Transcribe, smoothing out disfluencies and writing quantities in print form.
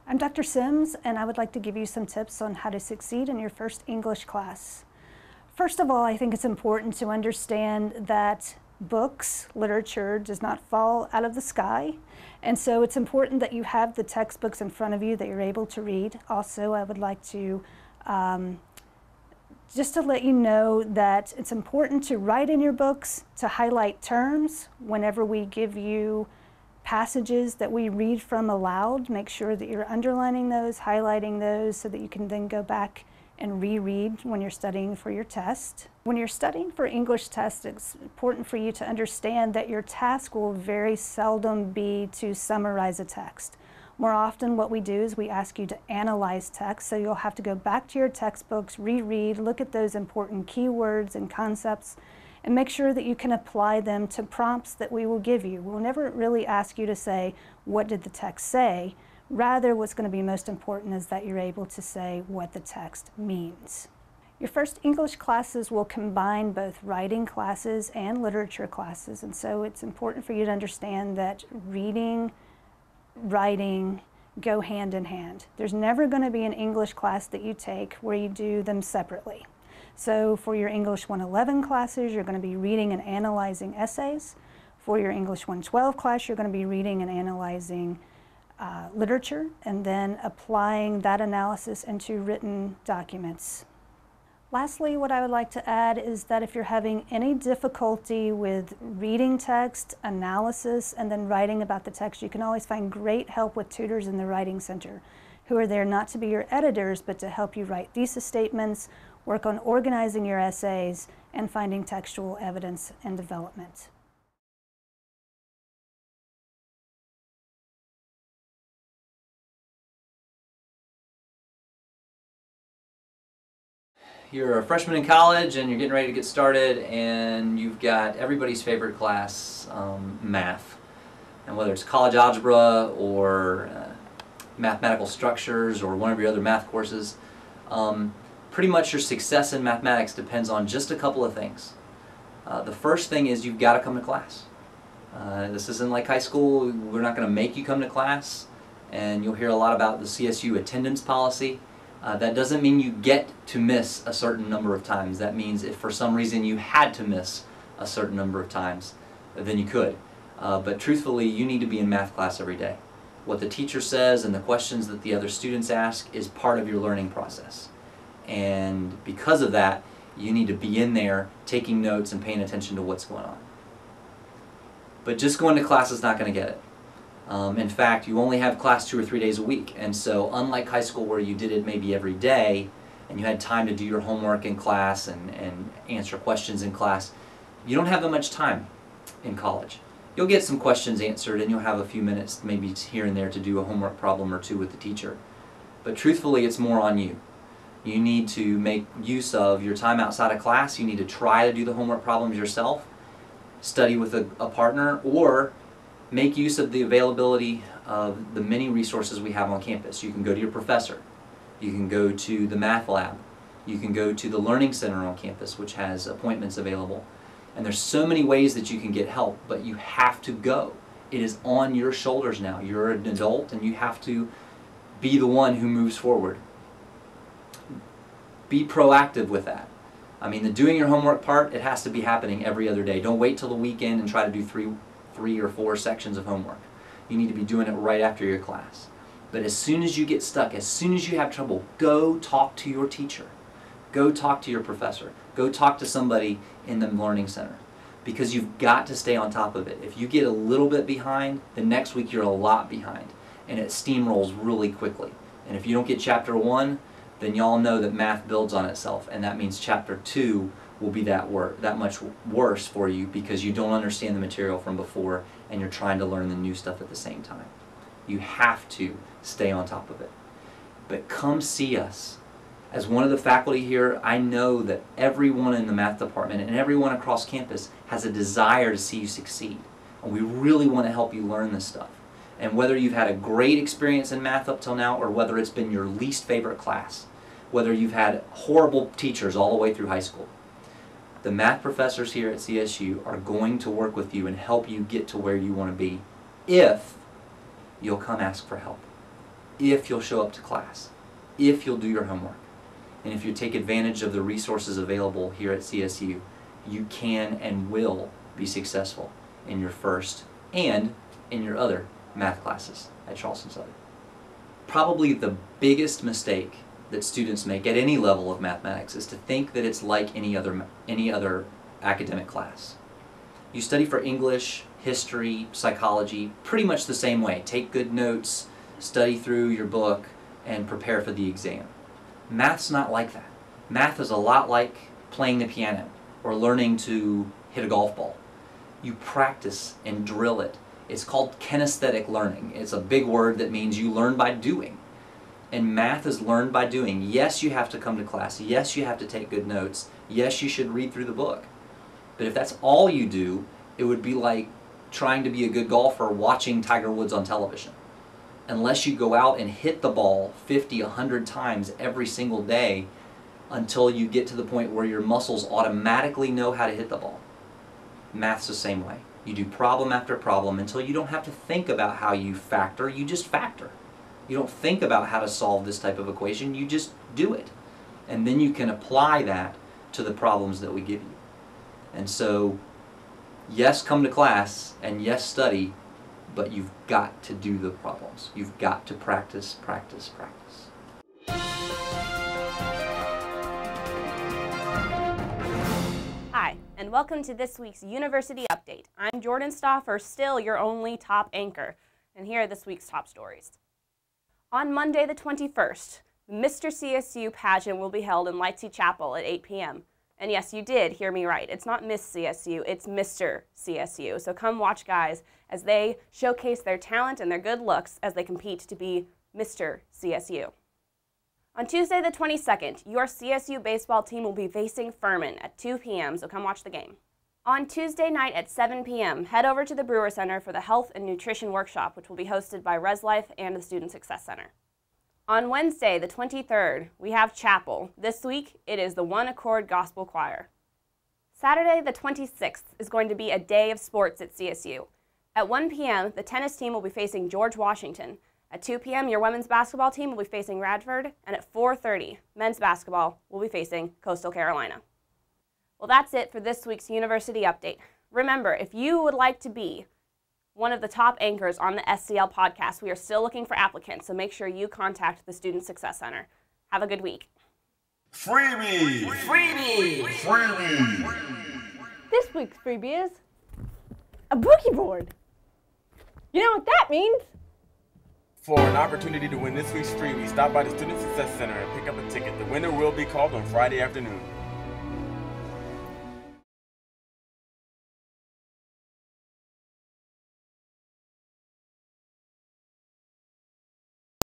I'm Dr. Sims, and I would like to give you some tips on how to succeed in your first English class. First of all, I think it's important to understand that books, literature, does not fall out of the sky. And so it's important that you have the textbooks in front of you that you're able to read. Also, I would like to just to let you know that it's important to write in your books, to highlight terms whenever we give you passages that we read from aloud. Make sure that you're underlining those, highlighting those, so that you can then go back and reread when you're studying for your test. When you're studying for English tests, it's important for you to understand that your task will very seldom be to summarize a text. More often what we do is we ask you to analyze text, so you'll have to go back to your textbooks, reread, look at those important keywords and concepts, and make sure that you can apply them to prompts that we will give you. We'll never really ask you to say, what did the text say? Rather, what's going to be most important is that you're able to say what the text means. Your first English classes will combine both writing classes and literature classes, and so it's important for you to understand that reading, writing go hand in hand. There's never going to be an English class that you take where you do them separately. So for your English 111 classes, you're going to be reading and analyzing essays. For your English 112 class, you're going to be reading and analyzing literature, and then applying that analysis into written documents. Lastly, what I would like to add is that if you're having any difficulty with reading text, analysis, and then writing about the text, you can always find great help with tutors in the Writing Center, who are there not to be your editors, but to help you write thesis statements, work on organizing your essays, and finding textual evidence and development. You're a freshman in college and you're getting ready to get started, and you've got everybody's favorite class, math. And whether it's college algebra or mathematical structures or one of your other math courses, pretty much your success in mathematics depends on just a couple of things. The first thing is you've got to come to class. This isn't like high school. We're not going to make you come to class, and you'll hear a lot about the CSU attendance policy. That doesn't mean you get to miss a certain number of times. That means if for some reason you had to miss a certain number of times, then you could. But truthfully, you need to be in math class every day. What the teacher says and the questions that the other students ask is part of your learning process. And because of that, you need to be in there taking notes and paying attention to what's going on. But just going to class is not going to get it. In fact, you only have class 2 or 3 days a week, and so unlike high school where you did it maybe every day and you had time to do your homework in class and answer questions in class, you don't have that much time in college. You'll get some questions answered and you'll have a few minutes maybe here and there to do a homework problem or two with the teacher. But truthfully, it's more on you. You need to make use of your time outside of class. You need to try to do the homework problems yourself, study with a partner, or make use of the availability of the many resources we have on campus. You can go to your professor. You can go to the math lab. You can go to the Learning Center on campus, which has appointments available. And there's so many ways that you can get help, but you have to go. It is on your shoulders now. You're an adult and you have to be the one who moves forward. Be proactive with that. I mean, the doing your homework part, it has to be happening every other day. Don't wait till the weekend and try to do three or four sections of homework. You need to be doing it right after your class. But as soon as you get stuck, as soon as you have trouble, go talk to your teacher. Go talk to your professor. Go talk to somebody in the Learning Center, because you've got to stay on top of it. If you get a little bit behind, the next week you're a lot behind, and it steamrolls really quickly. And if you don't get chapter 1, then y'all know that math builds on itself, and that means chapter 2 will be that much worse for you because you don't understand the material from before and you're trying to learn the new stuff at the same time. You have to stay on top of it. But come see us. As one of the faculty here, I know that everyone in the math department and everyone across campus has a desire to see you succeed. And we really want to help you learn this stuff. And whether you've had a great experience in math up till now or whether it's been your least favorite class, whether you've had horrible teachers all the way through high school, the math professors here at CSU are going to work with you and help you get to where you want to be if you'll come ask for help. if you'll show up to class, if you'll do your homework, and if you take advantage of the resources available here at CSU, you can and will be successful in your first and in your other math classes at Charleston Southern. Probably the biggest mistake that students make at any level of mathematics is to think that it's like any other academic class. You study for English, history, psychology, pretty much the same way. Take good notes, study through your book, and prepare for the exam. Math's not like that. Math is a lot like playing the piano or learning to hit a golf ball. You practice and drill it. It's called kinesthetic learning. It's a big word that means you learn by doing. And math is learned by doing. Yes, you have to come to class. Yes, you have to take good notes. Yes, you should read through the book. But if that's all you do, it would be like trying to be a good golfer watching Tiger Woods on television. Unless you go out and hit the ball 50, 100 times every single day until you get to the point where your muscles automatically know how to hit the ball. Math's the same way. You do problem after problem until you don't have to think about how you factor, you just factor. You don't think about how to solve this type of equation, you just do it. And then you can apply that to the problems that we give you. And so, yes, come to class, and yes, study, but you've got to do the problems. You've got to practice, practice, practice. Hi, and welcome to this week's University Update. I'm Jordan Stauffer, still your only top anchor, and here are this week's top stories. On Monday the 21st, the Mr. CSU pageant will be held in Lightsey Chapel at 8 p.m. And yes, you did hear me right. It's not Miss CSU, it's Mr. CSU. So come watch guys as they showcase their talent and their good looks as they compete to be Mr. CSU. On Tuesday the 22nd, your CSU baseball team will be facing Furman at 2 p.m., so come watch the game. On Tuesday night at 7 p.m., head over to the Brewer Center for the Health and Nutrition Workshop, which will be hosted by ResLife and the Student Success Center. On Wednesday, the 23rd, we have chapel. This week, it is the One Accord Gospel Choir. Saturday, the 26th, is going to be a day of sports at CSU. At 1 p.m., the tennis team will be facing George Washington. At 2 p.m., your women's basketball team will be facing Radford. And at 4:30, men's basketball will be facing Coastal Carolina. Well, that's it for this week's University Update. Remember, if you would like to be one of the top anchors on the SCL podcast, we are still looking for applicants, so make sure you contact the Student Success Center. Have a good week. Freebie! Freebie! Freebie! This week's freebie is a boogie board. You know what that means? For an opportunity to win this week's freebie, stop by the Student Success Center and pick up a ticket. The winner will be called on Friday afternoon.